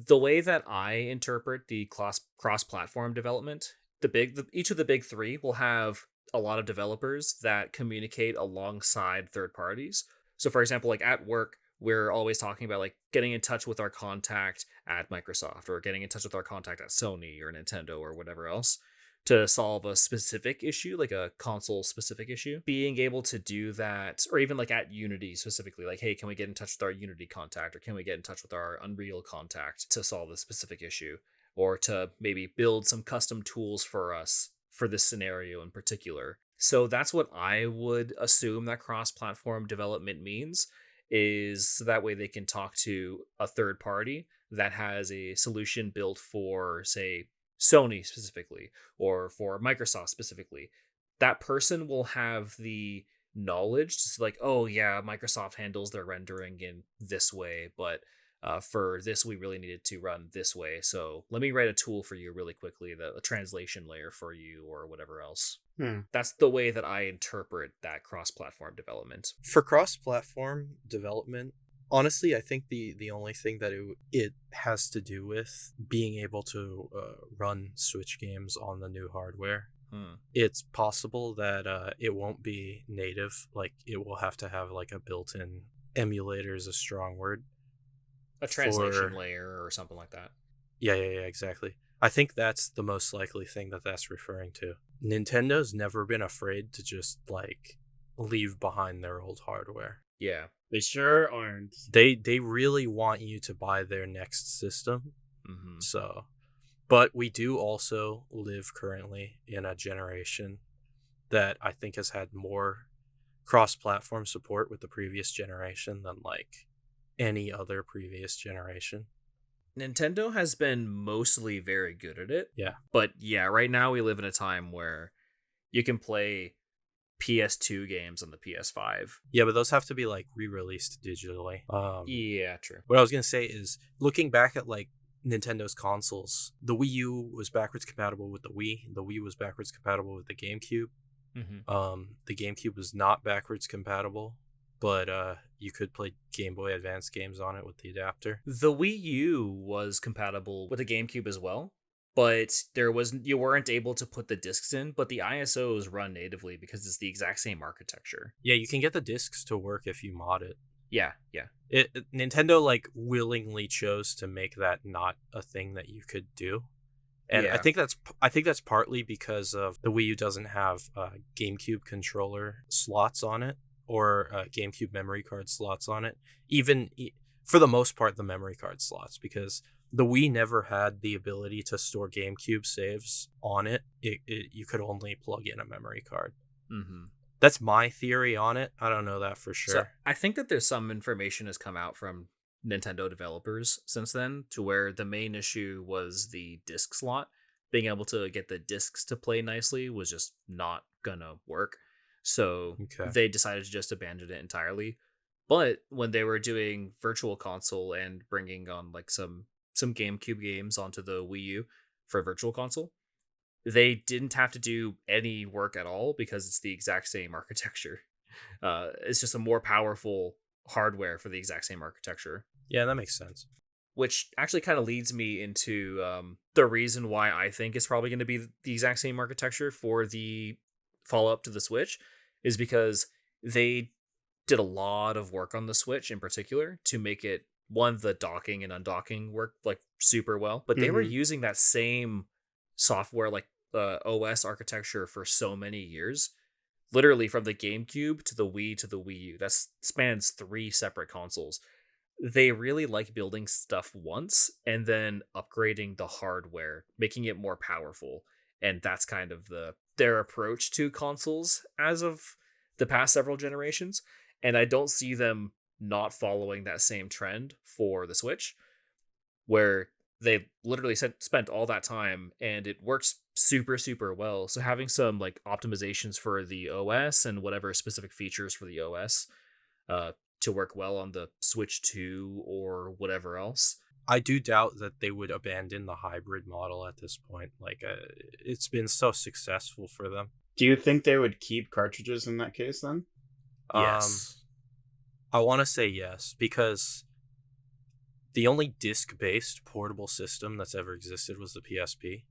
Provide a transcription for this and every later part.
The way that I interpret the cross-platform development, each of the big three will have a lot of developers that communicate alongside third parties. So, for example, like at work, we're always talking about like getting in touch with our contact at Microsoft or getting in touch with our contact at Sony or Nintendo or whatever else to solve a specific issue, like a console specific issue. Being able to do that, or even like at Unity specifically, like, hey, can we get in touch with our Unity contact or can we get in touch with our Unreal contact to solve this specific issue? Or to maybe build some custom tools for us for this scenario in particular. So that's what I would assume that cross-platform development means, is so that way they can talk to a third party that has a solution built for, say, Sony specifically, or for Microsoft specifically. That person will have the knowledge to say like, oh yeah, Microsoft handles their rendering in this way, but for this we really needed to run this way. So let me write a tool for you really quickly, a translation layer for you or whatever else. That's the way that I interpret that cross-platform development. For cross-platform development, honestly, I think the only thing that it has to do with being able to run Switch games on the new hardware. It's possible that it won't be native. Like, it will have to have like a built-in emulator is a strong word. A translation layer or something like that. Yeah, exactly. I think that's the most likely thing that's referring to. Nintendo's never been afraid to just like leave behind their old hardware. Yeah. They sure aren't. They really want you to buy their next system. So, but we do also live currently in a generation that I think has had more cross-platform support with the previous generation than like any other previous generation. Nintendo has been mostly very good at it. Yeah. But yeah, right now we live in a time where you can play PS2 games on the PS5. Yeah, but those have to be like re-released digitally. Yeah, true. What I was going to say is, looking back at like Nintendo's consoles, the Wii U was backwards compatible with the Wii was backwards compatible with the GameCube. The GameCube was not backwards compatible, but you could play Game Boy Advance games on it with the adapter. The Wii U was compatible with the GameCube as well, but you weren't able to put the discs in, but the ISOs run natively because it's the exact same architecture. Yeah, you can get the discs to work if you mod it. Yeah. Nintendo like willingly chose to make that not a thing that you could do. And yeah. I think that's partly because of the Wii U doesn't have GameCube controller slots on it, or GameCube memory card slots on it. Even for the most part, the memory card slots, because the Wii never had the ability to store GameCube saves on it. You could only plug in a memory card. That's my theory on it. I don't know that for sure. So I think that there's some information has come out from Nintendo developers since then, to where the main issue was the disc slot. Being able to get the discs to play nicely was just not gonna work. So they decided to just abandon it entirely. But when they were doing Virtual Console and bringing on like some GameCube games onto the Wii U for Virtual Console, they didn't have to do any work at all because it's the exact same architecture. It's just a more powerful hardware for the exact same architecture. Yeah, that makes sense. Which actually kind of leads me into the reason why I think it's probably going to be the exact same architecture for the follow-up to the Switch, is because they did a lot of work on the Switch in particular to make it, one, the docking and undocking work like super well, but they were using that same software, like OS architecture, for so many years, literally from the GameCube to the Wii to the Wii U. That spans 3 separate consoles. They really like building stuff once and then upgrading the hardware, making it more powerful. And that's kind of their approach to consoles as of the past several generations. And I don't see them not following that same trend for the Switch, where they literally spent all that time and it works super, super well. So having some like optimizations for the OS and whatever specific features for the OS to work well on the Switch 2 or whatever else. I do doubt that they would abandon the hybrid model at this point. Like, it's been so successful for them. Do you think they would keep cartridges in that case then? Yes. I want to say yes, because The only disc-based portable system that's ever existed was the PSP.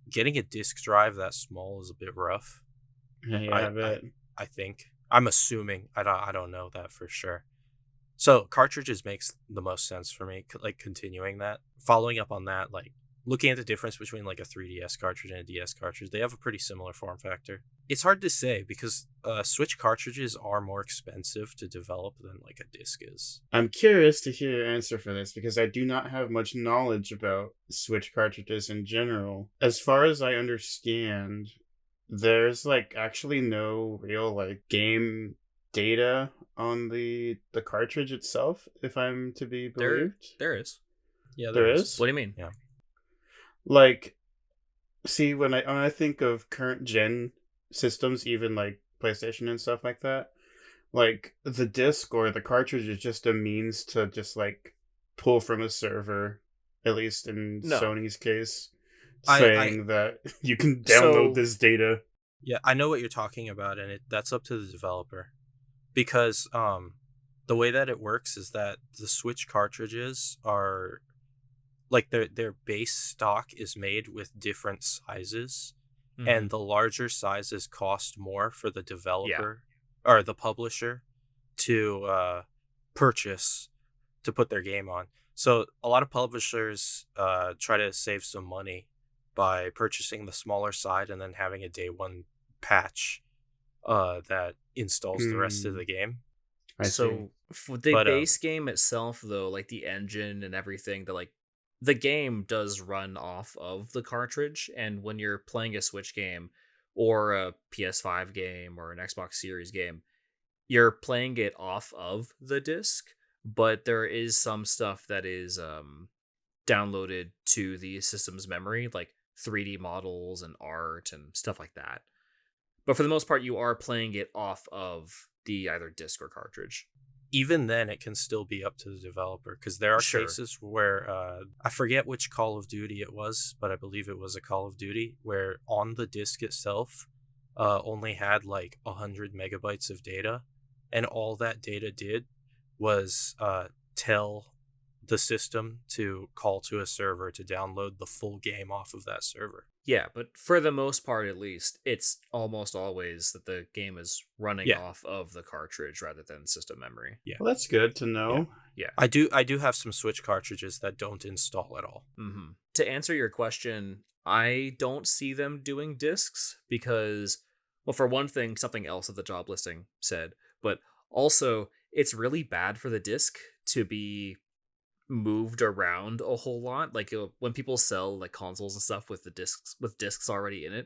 Getting a disc drive that small is a bit rough. Yeah, I bet. I think. I'm assuming. I don't know that for sure. So cartridges makes the most sense for me. Like continuing that, following up on that, like looking at the difference between like a 3DS cartridge and a DS cartridge, they have a pretty similar form factor. It's hard to say because Switch cartridges are more expensive to develop than like a disc is. I'm curious to hear your answer for this because I do not have much knowledge about Switch cartridges in general. As far as I understand, there's like actually no real like game data on the cartridge itself, if I'm to be believed. There is. Yeah, There is? What do you mean? Yeah. Like, see, when I think of current gen systems, even like PlayStation and stuff like that, like the disc or the cartridge is just a means to just like pull from a server, at least in No. Sony's case, saying that you can download this data. Yeah, I know what you're talking about, and that's up to the developer. Because the way that it works is that the Switch cartridges are like their base stock is made with different sizes, and the larger sizes cost more for the developer or the publisher to purchase to put their game on. So a lot of publishers try to save some money by purchasing the smaller side and then having a day one patch that installs the rest of the game. So for the base game itself, though, like the engine and everything, the game does run off of the cartridge, and when you're playing a Switch game or a PS5 game or an Xbox Series game, you're playing it off of the disc, but there is some stuff that is downloaded to the system's memory, like 3D models and art and stuff like that. But for the most part, you are playing it off of the either disc or cartridge. Even then, it can still be up to the developer, because there are cases where I forget which Call of Duty it was, but I believe it was a Call of Duty where on the disc itself only had like 100 megabytes of data, and all that data did was tell the system to call to a server to download the full game off of that server. Yeah, but for the most part, at least, it's almost always that the game is running off of the cartridge rather than system memory. Yeah, well, that's good to know. Yeah. I do have some Switch cartridges that don't install at all. Mm-hmm. To answer your question, I don't see them doing discs because, well, for one thing, something else that the job listing said, but also it's really bad for the disc to be moved around a whole lot. Like when people sell like consoles and stuff with discs already in it,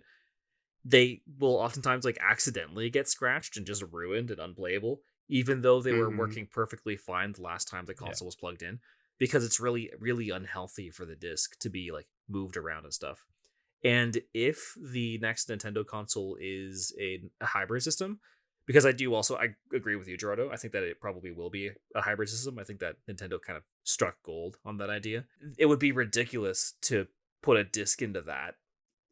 they will oftentimes like accidentally get scratched and just ruined and unplayable, even though they were working perfectly fine the last time the console was plugged in, because it's really, really unhealthy for the disc to be like moved around and stuff. And if the next Nintendo console is a hybrid system, because I agree with you, Gerardo. I think that it probably will be a hybrid system. I think that Nintendo kind of struck gold on that idea. It would be ridiculous to put a disc into that.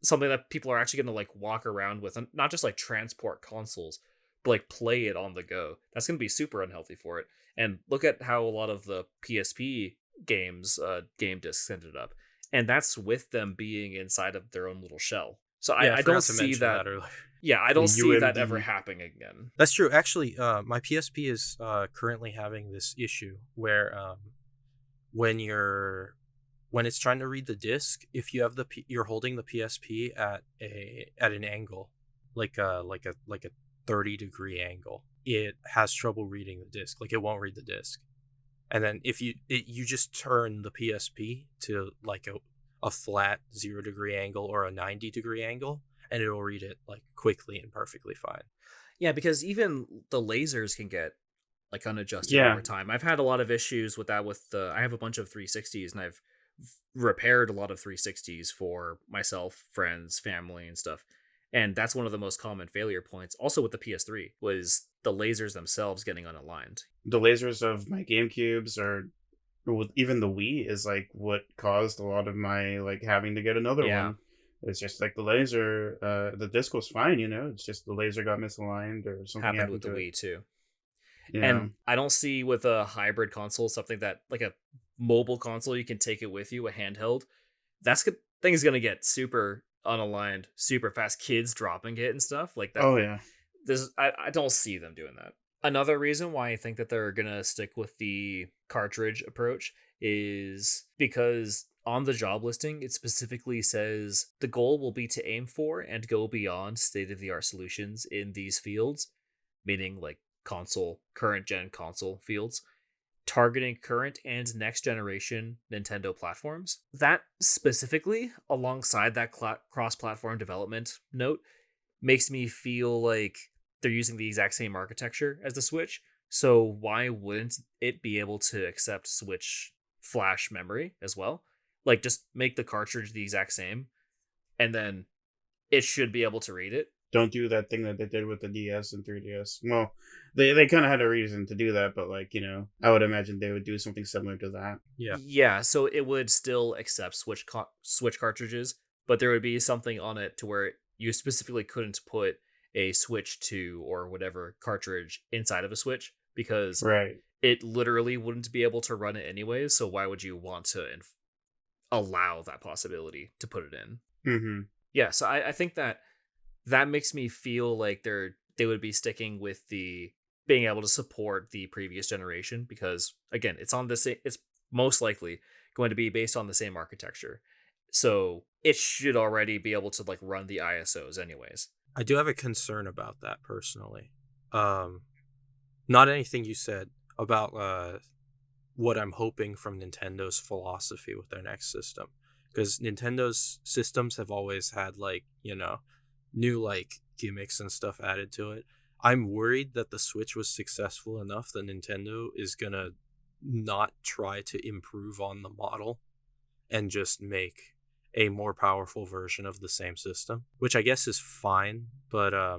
Something that people are actually going to like walk around with, and not just like transport consoles, but like play it on the go. That's going to be super unhealthy for it. And look at how a lot of the PSP games, game discs ended up. And that's with them being inside of their own little shell. So I don't see that. I don't see that ever happening again. That's true. Actually, my PSP is currently having this issue where when it's trying to read the disc, if you have you're holding the PSP at an angle, like a 30-degree angle, it has trouble reading the disc. Like it won't read the disc. And then if you just turn the PSP to like a flat 0-degree angle or a 90-degree angle, and it'll read it like quickly and perfectly fine. Yeah, because even the lasers can get like unadjusted over time. I've had a lot of issues with that. I have a bunch of 360s, and I've repaired a lot of 360s for myself, friends, family, and stuff. And that's one of the most common failure points. Also with the PS3 was the lasers themselves getting unaligned. The lasers of my GameCubes even the Wii is like what caused a lot of my like having to get another one. It's just like the laser, the disc was fine, it's just the laser got misaligned or something happened with the Wii too. Yeah. And I don't see with a hybrid console something that like a mobile console, you can take it with you, a handheld. That's good. Thing's gonna get super unaligned, super fast. Kids dropping it and stuff like that. Oh yeah. I don't see them doing that. Another reason why I think that they're gonna stick with the cartridge approach is because on the job listing, it specifically says the goal will be to aim for and go beyond state of the art solutions in these fields, meaning like current gen console fields, targeting current and next generation Nintendo platforms. That specifically, alongside that cross platform development note, makes me feel like they're using the exact same architecture as the Switch. So why wouldn't it be able to accept Switch flash memory as well? Like, just make the cartridge the exact same, and then it should be able to read it. Don't do that thing that they did with the DS and 3DS. Well, they kind of had a reason to do that, but like, I would imagine they would do something similar to that. Yeah. Yeah, so it would still accept Switch cartridges, but there would be something on it to where you specifically couldn't put a Switch 2 or whatever cartridge inside of a Switch because Right. it literally wouldn't be able to run it anyways. So why would you want to allow that possibility to put it in? Mm-hmm. Yeah, so I think that makes me feel like they would be sticking with the being able to support the previous generation because again, it's most likely going to be based on the same architecture. So it should already be able to like run the ISOs anyways. I do have a concern about that personally. Not anything you said about what I'm hoping from Nintendo's philosophy with their next system. Because Nintendo's systems have always had like, new like gimmicks and stuff added to it. I'm worried that the Switch was successful enough that Nintendo is gonna not try to improve on the model and just make a more powerful version of the same system, which I guess is fine. But I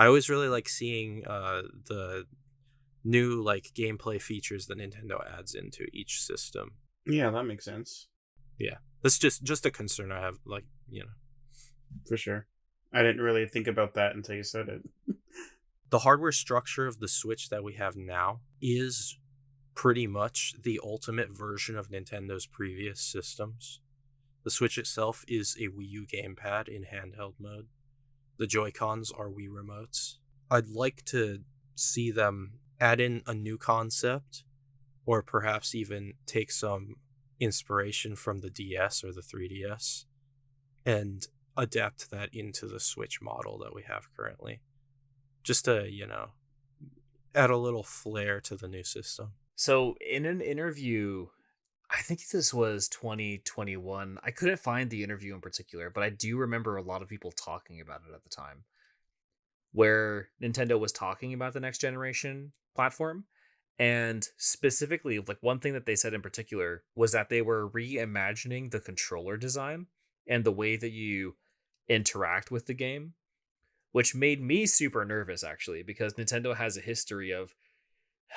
always really like seeing the new like gameplay features that Nintendo adds into each system. Yeah, that makes sense. Yeah, that's just a concern I have. Like, For sure. I didn't really think about that until you said it. The hardware structure of the Switch that we have now is pretty much the ultimate version of Nintendo's previous systems. The Switch itself is a Wii U gamepad in handheld mode. The Joy-Cons are Wii remotes. I'd like to see them add in a new concept, or perhaps even take some inspiration from the DS or the 3DS, and adapt that into the Switch model that we have currently. Just to, add a little flair to the new system. So in an interview, I think this was 2021. I couldn't find the interview in particular, but I do remember a lot of people talking about it at the time, where Nintendo was talking about the next generation platform. And specifically, like one thing that they said in particular was that they were reimagining the controller design and the way that you interact with the game, which made me super nervous actually, because Nintendo has a history of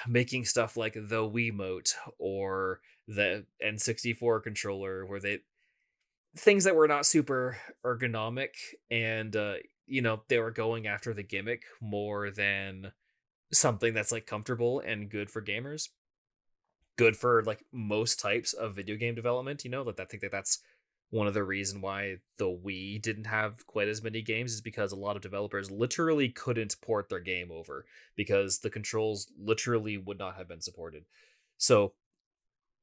making stuff like the Wiimote or the N64 controller, where things that were not super ergonomic, and they were going after the gimmick more than something that's like comfortable and good for gamers, good for like most types of video game development. I think that's one of the reason why the Wii didn't have quite as many games, is because a lot of developers literally couldn't port their game over because the controls literally would not have been supported. So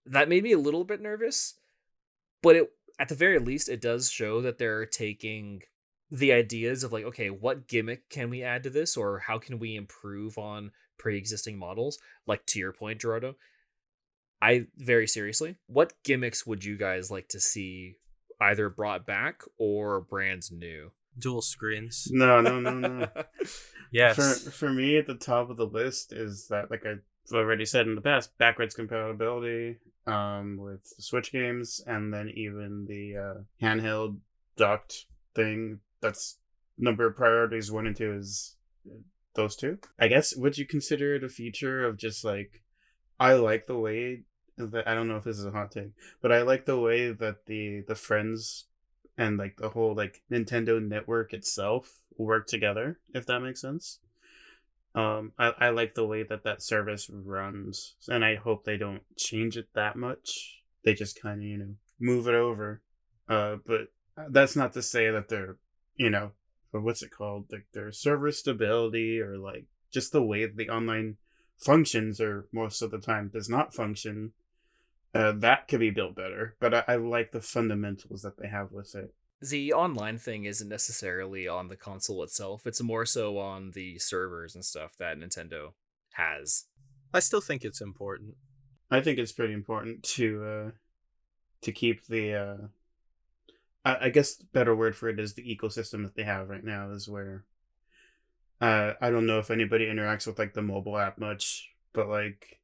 that made me a little bit nervous, but at the very least, it does show that they're taking the ideas of like, okay, what gimmick can we add to this, or how can we improve on pre-existing models? Like, to your point, Gerardo, very seriously, what gimmicks would you guys like to see either brought back or brands new? Dual screens. No. Yes. For me, at the top of the list is that, like I've already said in the past, backwards compatibility with the Switch games, and then even the handheld docked thing. That's number of priorities 1 and 2 is those two. I guess, would you consider it a feature of just like, I like the way that, I don't know if this is a hot take, but I like the way that the friends and like the whole like Nintendo network itself work together, if that makes sense. I like the way that service runs, and I hope they don't change it that much. They just kind of, move it over. But that's not to say that they're, or what's it called? Like their server stability or like just the way the online functions or most of the time does not function. That could be built better, but I like the fundamentals that they have with it. The online thing isn't necessarily on the console itself. It's more so on the servers and stuff that Nintendo has. I still think it's important. I think it's pretty important to keep the I guess the better word for it is the ecosystem that they have right now is where I don't know if anybody interacts with like the mobile app much, but like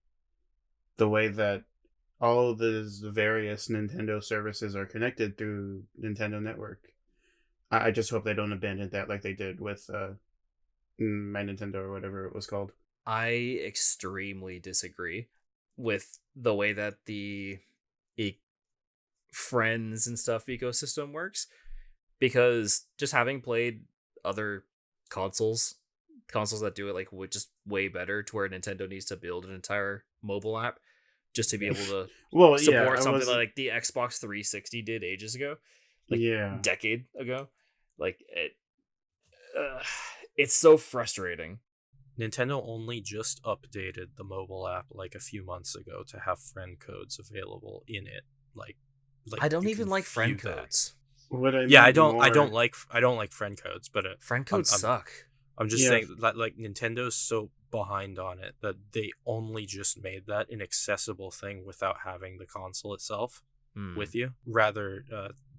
the way that all of the various Nintendo services are connected through Nintendo Network. I just hope they don't abandon that like they did with My Nintendo or whatever it was called. I extremely disagree with the way that the friends and stuff ecosystem works, because just having played other consoles that do it like just way better, to where Nintendo needs to build an entire mobile app just to be able to Well, yeah, support I something was like the Xbox 360 did ages ago, like yeah. decade ago. Like it's so frustrating. Nintendo only just updated the mobile app like a few months ago to have friend codes available in it. Like I don't you even can like view friend that. codes. What I Yeah, I meant don't. I more, don't like. I don't like friend codes, but Friend I'm, codes I'm. suck. I'm just yeah, saying that like Nintendo's so behind on it that they only just made that an accessible thing without having the console itself Hmm. with you. Rather,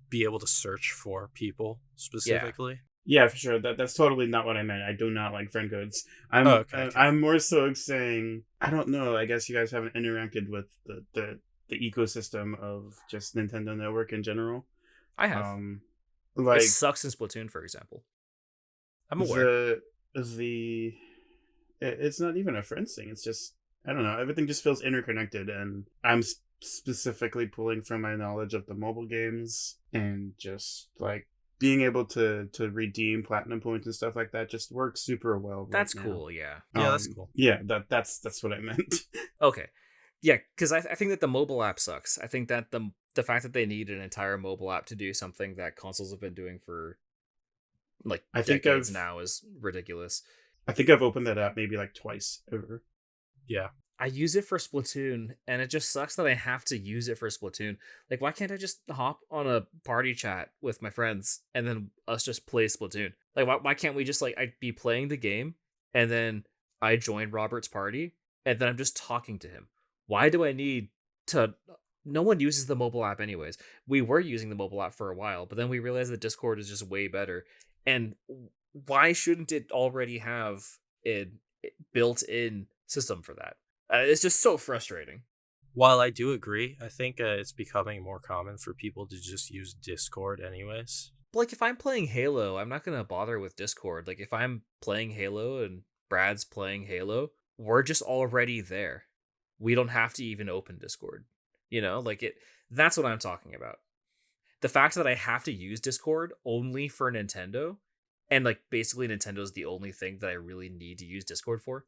be able to search for people Yeah. specifically. yeah, for sure. That's totally not what I meant. I do not like friend codes. Oh, I'm okay, okay. I'm more so saying I don't know. I guess you guys haven't interacted with the ecosystem of just Nintendo Network in general. I have. Um, It like sucks in Splatoon, for example. I'm aware. the it's not even a friends thing. It's just I don't know. Everything just feels interconnected, and I'm specifically pulling from my knowledge of the mobile games and just like being able to redeem platinum points and stuff like that just works super well right That's now. cool, yeah. Yeah, that's cool. Yeah, that's what I meant. Okay. Yeah, because I think that the mobile app sucks. I think that the fact that they need an entire mobile app to do something that consoles have been doing for like I think decades I've now is ridiculous. I think I've opened that app maybe like twice over. Yeah. I use it for Splatoon, and it just sucks that I have to use it for Splatoon. Like, why can't I just hop on a party chat with my friends and then us just play Splatoon? Like, why can't we just, like, I'd be playing the game, and then I join Robert's party, and then I'm just talking to him? Why do I need to... No one uses the mobile app anyways. We were using the mobile app for a while, but then we realized that Discord is just way better. And why shouldn't it already have a built-in system for that? It's just so frustrating. While I do agree, I think it's becoming more common for people to just use Discord anyways. But like, if I'm playing Halo, I'm not gonna bother with Discord. Like, if I'm playing Halo and Brad's playing Halo, we're just already there. We don't have to even open Discord. Like it. That's what I'm talking about. The fact that I have to use Discord only for Nintendo, and like basically Nintendo's the only thing that I really need to use Discord for,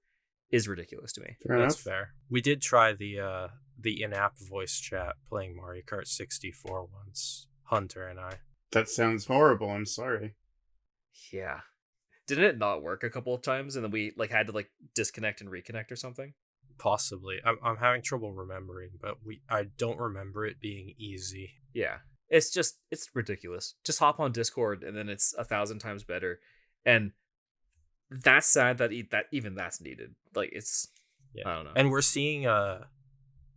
is ridiculous to me. Fair That's enough. fair. We did try the in-app voice chat playing Mario Kart 64 once. Hunter and I. That sounds horrible. I'm sorry. Yeah. Didn't it not work a couple of times, and then we like had to like disconnect and reconnect or something? Possibly. I'm having trouble remembering, but I don't remember it being easy. Yeah. It's ridiculous. Just hop on Discord and then it's 1,000 times better. And that's sad that that even that's needed. Like it's Yeah. I don't know. And we're seeing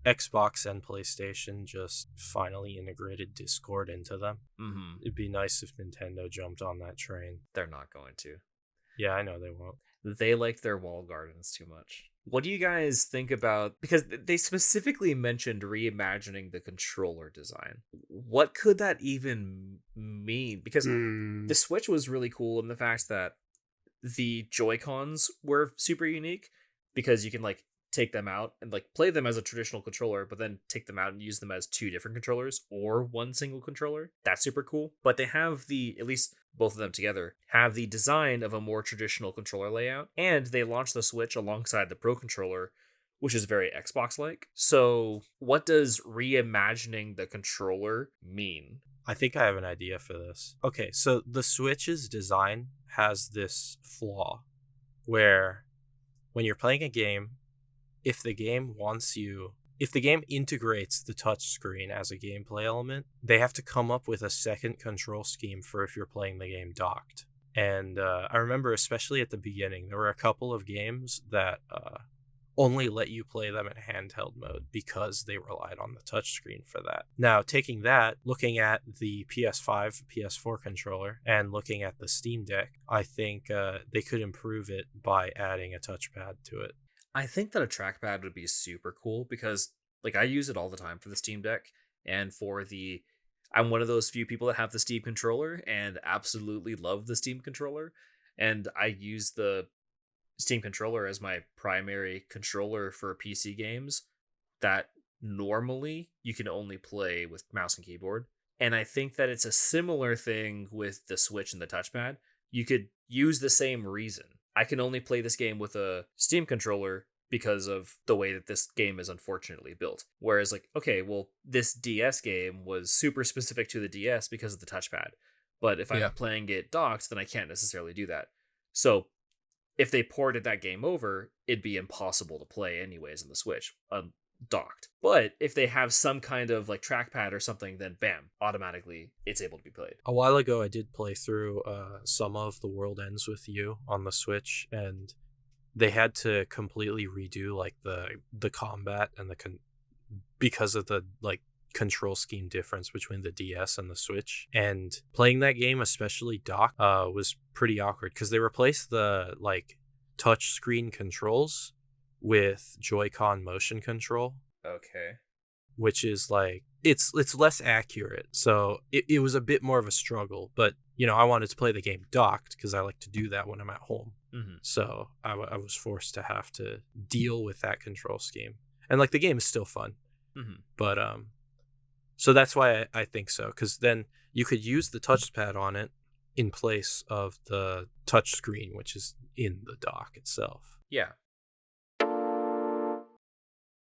Xbox and PlayStation just finally integrated Discord into them. Mm-hmm. It'd be nice if Nintendo jumped on that train. They're not going to. Yeah, I know they won't. They like their wall gardens too much. What do you guys think about, because they specifically mentioned reimagining the controller design? What could that even mean? Because Hmm. the Switch was really cool in the fact that the Joy-Cons were super unique, because you can like take them out and like play them as a traditional controller, but then take them out and use them as two different controllers or one single controller. That's super cool. But they have at least both of them together, have the design of a more traditional controller layout. And they launched the Switch alongside the Pro Controller, which is very Xbox-like. So what does reimagining the controller mean? I think I have an idea for this. Okay, so the Switch's design has this flaw where when you're playing a game, if the game integrates the touchscreen as a gameplay element, they have to come up with a second control scheme for if you're playing the game docked. And I remember, especially at the beginning, there were a couple of games that only let you play them in handheld mode because they relied on the touchscreen for that. Now, taking that, looking at the PS5, PS4 controller, and looking at the Steam Deck, I think they could improve it by adding a touchpad to it. I think that a trackpad would be super cool because like I use it all the time for the Steam Deck and I'm one of those few people that have the Steam controller and absolutely love the Steam controller. And I use the Steam controller as my primary controller for PC games that normally you can only play with mouse and keyboard. And I think that it's a similar thing with the Switch and the touchpad. You could use the same reason. I can only play this game with a Steam controller because of the way that this game is unfortunately built. Whereas like, okay, well, this DS game was super specific to the DS because of the touchpad. But if I'm playing it docked, then I can't necessarily do that. So if they ported that game over, it'd be impossible to play anyways on the Switch docked. But if they have some kind of like trackpad or something, then bam, automatically it's able to be played. A while ago, I did play through some of The World Ends With You on the Switch, and they had to completely redo like the combat and because of the like control scheme difference between the DS and the Switch. And playing that game, especially docked, was pretty awkward because they replaced the like touch screen controls with JoyCon motion control. Okay. Which is like it's less accurate. So it was a bit more of a struggle, but you know, I wanted to play the game docked because I like to do that when I'm at home. Mm-hmm. So I was forced to have to deal with that control scheme. And like the game is still fun. Mm-hmm. But so that's why I think so, because then you could use the touchpad on it in place of the touch screen, which is in the dock itself. Yeah,